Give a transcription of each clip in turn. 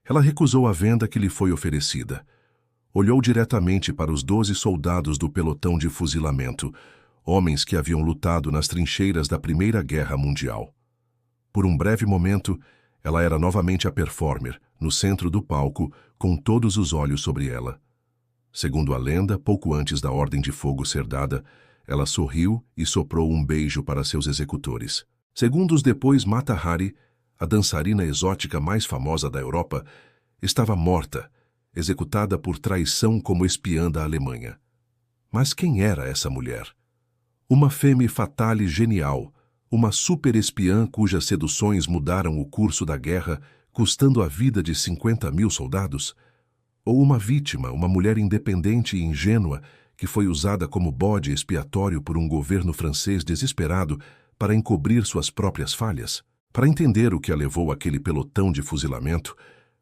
Ela recusou a venda que lhe foi oferecida. Olhou diretamente para os 12 soldados do pelotão de fuzilamento, homens que haviam lutado nas trincheiras da Primeira Guerra Mundial. Por um breve momento, ela era novamente a performer, no centro do palco, com todos os olhos sobre ela. Segundo a lenda, pouco antes da ordem de fogo ser dada, ela sorriu e soprou um beijo para seus executores. Segundos depois, Mata Hari, a dançarina exótica mais famosa da Europa, estava morta, executada por traição como espiã da Alemanha. Mas quem era essa mulher? Uma femme fatale genial, uma super-espiã cujas seduções mudaram o curso da guerra, custando a vida de 50.000 soldados? Ou uma vítima, uma mulher independente e ingênua, que foi usada como bode expiatório por um governo francês desesperado para encobrir suas próprias falhas? Para entender o que a levou àquele pelotão de fuzilamento,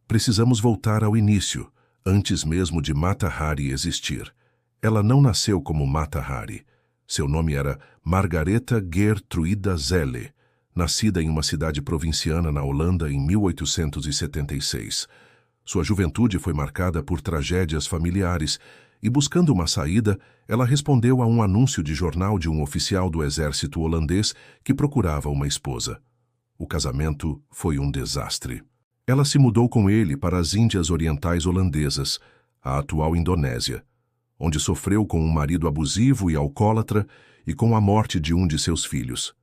precisamos voltar ao início, antes mesmo de Mata Hari existir. Ela não nasceu como Mata Hari. Seu nome era Margaretha Gertruida Zelle, nascida em uma cidade provinciana na Holanda em 1876. Sua juventude foi marcada por tragédias familiares e, buscando uma saída, ela respondeu a um anúncio de jornal de um oficial do exército holandês que procurava uma esposa. O casamento foi um desastre. Ela se mudou com ele para as Índias Orientais Holandesas, a atual Indonésia, onde sofreu com um marido abusivo e alcoólatra e com a morte de um de seus filhos.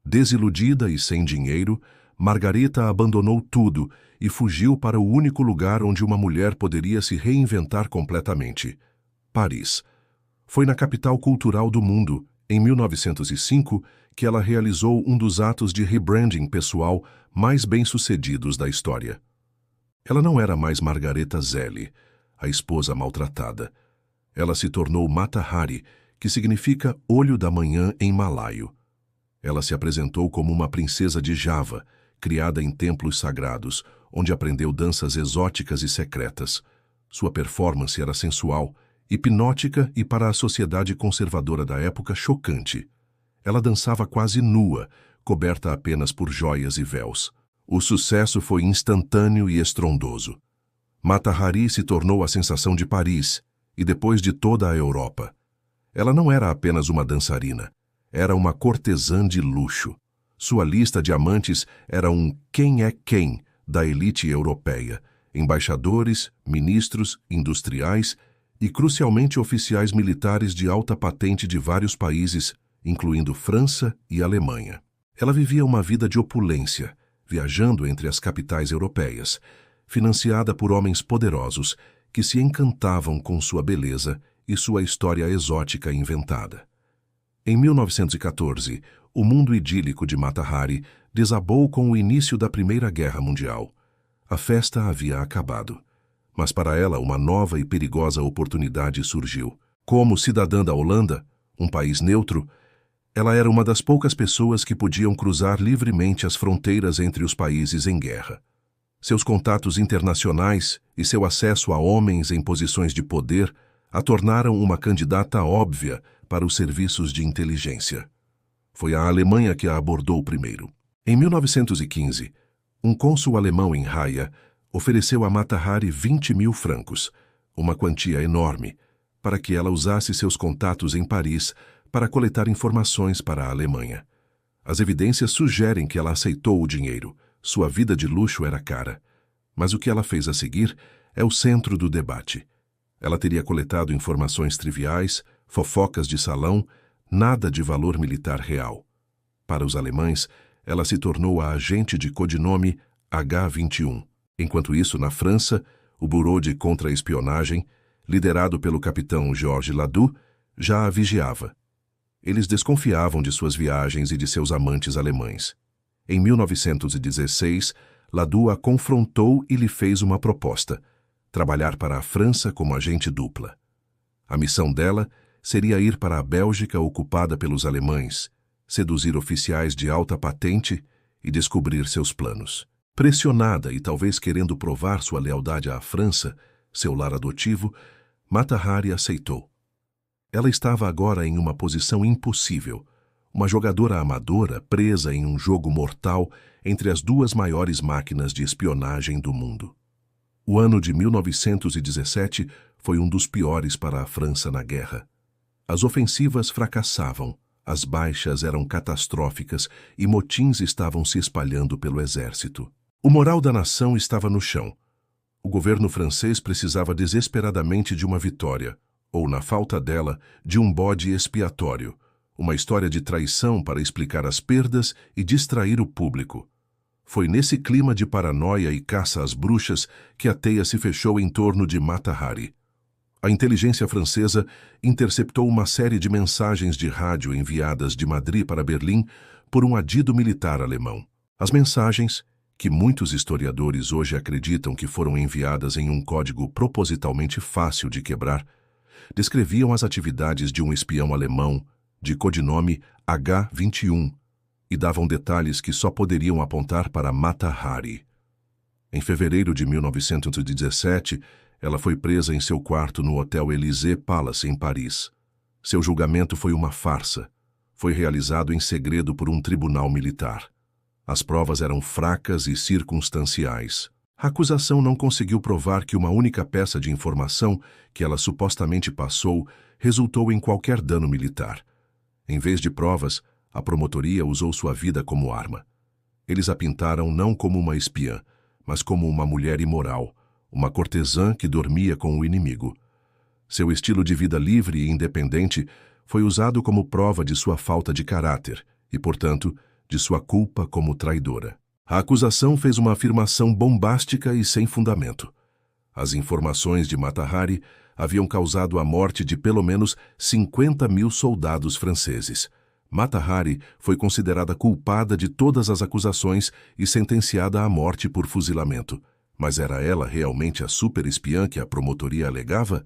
Desiludida e sem dinheiro, Margareta abandonou tudo e fugiu para o único lugar onde uma mulher poderia se reinventar completamente: Paris. Foi na capital cultural do mundo, em 1905, que ela realizou um dos atos de rebranding pessoal mais bem-sucedidos da história. Ela não era mais Margaretha Zelle, a esposa maltratada. Ela se tornou Mata Hari, que significa olho da manhã em malaio. Ela se apresentou como uma princesa de Java, criada em templos sagrados, onde aprendeu danças exóticas e secretas. Sua performance era sensual, hipnótica e, para a sociedade conservadora da época, chocante. Ela dançava quase nua, coberta apenas por joias e véus. O sucesso foi instantâneo e estrondoso. Mata Hari se tornou a sensação de Paris e depois de toda a Europa. Ela não era apenas uma dançarina, era uma cortesã de luxo. Sua lista de amantes era um quem é quem da elite europeia, embaixadores, ministros, industriais e, crucialmente, oficiais militares de alta patente de vários países, incluindo França e Alemanha. Ela vivia uma vida de opulência, viajando entre as capitais europeias, financiada por homens poderosos que se encantavam com sua beleza e sua história exótica inventada. Em 1914, o mundo idílico de Mata Hari desabou com o início da Primeira Guerra Mundial. A festa havia acabado, mas para ela uma nova e perigosa oportunidade surgiu. Como cidadã da Holanda, um país neutro, ela era uma das poucas pessoas que podiam cruzar livremente as fronteiras entre os países em guerra. Seus contatos internacionais e seu acesso a homens em posições de poder a tornaram uma candidata óbvia para os serviços de inteligência. Foi a Alemanha que a abordou primeiro. Em 1915, um cônsul alemão em Haia ofereceu a Mata Hari 20.000 francos, uma quantia enorme, para que ela usasse seus contatos em Paris para coletar informações para a Alemanha. As evidências sugerem que ela aceitou o dinheiro. Sua vida de luxo era cara. Mas o que ela fez a seguir é o centro do debate. Ela teria coletado informações triviais, fofocas de salão, nada de valor militar real. Para os alemães, ela se tornou a agente de codinome H21. Enquanto isso, na França, o Bureau de Contra-Espionagem, liderado pelo capitão Georges Ladoux, já a vigiava. Eles desconfiavam de suas viagens e de seus amantes alemães. Em 1916, Ladoux a confrontou e lhe fez uma proposta: trabalhar para a França como agente dupla. A missão dela seria ir para a Bélgica ocupada pelos alemães, seduzir oficiais de alta patente e descobrir seus planos. Pressionada e talvez querendo provar sua lealdade à França, seu lar adotivo, Mata Hari aceitou. Ela estava agora em uma posição impossível, uma jogadora amadora presa em um jogo mortal entre as duas maiores máquinas de espionagem do mundo. O ano de 1917 foi um dos piores para a França na guerra. As ofensivas fracassavam, as baixas eram catastróficas e motins estavam se espalhando pelo exército. O moral da nação estava no chão. O governo francês precisava desesperadamente de uma vitória, ou, na falta dela, de um bode expiatório, uma história de traição para explicar as perdas e distrair o público. Foi nesse clima de paranoia e caça às bruxas que a teia se fechou em torno de Mata Hari. A inteligência francesa interceptou uma série de mensagens de rádio enviadas de Madrid para Berlim por um adido militar alemão. As mensagens, que muitos historiadores hoje acreditam que foram enviadas em um código propositalmente fácil de quebrar, descreviam as atividades de um espião alemão de codinome H-21 e davam detalhes que só poderiam apontar para Mata Hari. Em fevereiro de 1917, ela foi presa em seu quarto no Hotel Élysée Palace, em Paris. Seu julgamento foi uma farsa. Foi realizado em segredo por um tribunal militar. As provas eram fracas e circunstanciais. A acusação não conseguiu provar que uma única peça de informação que ela supostamente passou resultou em qualquer dano militar. Em vez de provas, a promotoria usou sua vida como arma. Eles a pintaram não como uma espiã, mas como uma mulher imoral, uma cortesã que dormia com o inimigo. Seu estilo de vida livre e independente foi usado como prova de sua falta de caráter e, portanto, de sua culpa como traidora. A acusação fez uma afirmação bombástica e sem fundamento. As informações de Mata Hari haviam causado a morte de pelo menos 50.000 soldados franceses. Mata Hari foi considerada culpada de todas as acusações e sentenciada à morte por fuzilamento. Mas era ela realmente a super-espiã que a promotoria alegava?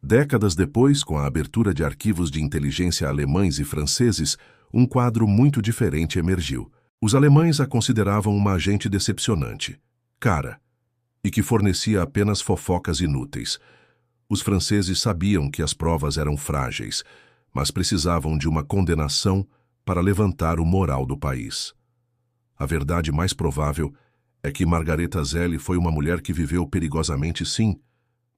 Décadas depois, com a abertura de arquivos de inteligência alemães e franceses, um quadro muito diferente emergiu. Os alemães a consideravam uma agente decepcionante, cara, e que fornecia apenas fofocas inúteis. Os franceses sabiam que as provas eram frágeis, mas precisavam de uma condenação para levantar o moral do país. A verdade mais provável é que Margareta Zelle foi uma mulher que viveu perigosamente, sim,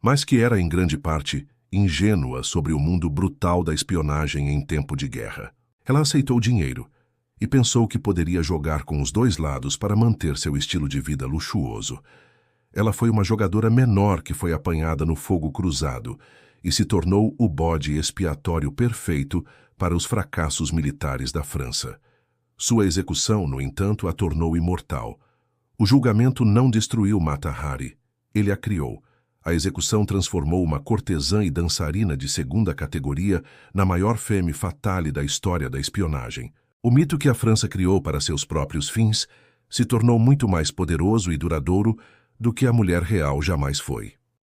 mas que era, em grande parte, ingênua sobre o mundo brutal da espionagem em tempo de guerra. Ela aceitou dinheiro e pensou que poderia jogar com os dois lados para manter seu estilo de vida luxuoso. Ela foi uma jogadora menor que foi apanhada no fogo cruzado e se tornou o bode expiatório perfeito para os fracassos militares da França. Sua execução, no entanto, a tornou imortal. O julgamento não destruiu Mata Hari, ele a criou. A execução transformou uma cortesã e dançarina de segunda categoria na maior femme fatale da história da espionagem. O mito que a França criou para seus próprios fins se tornou muito mais poderoso e duradouro do que a mulher real jamais foi.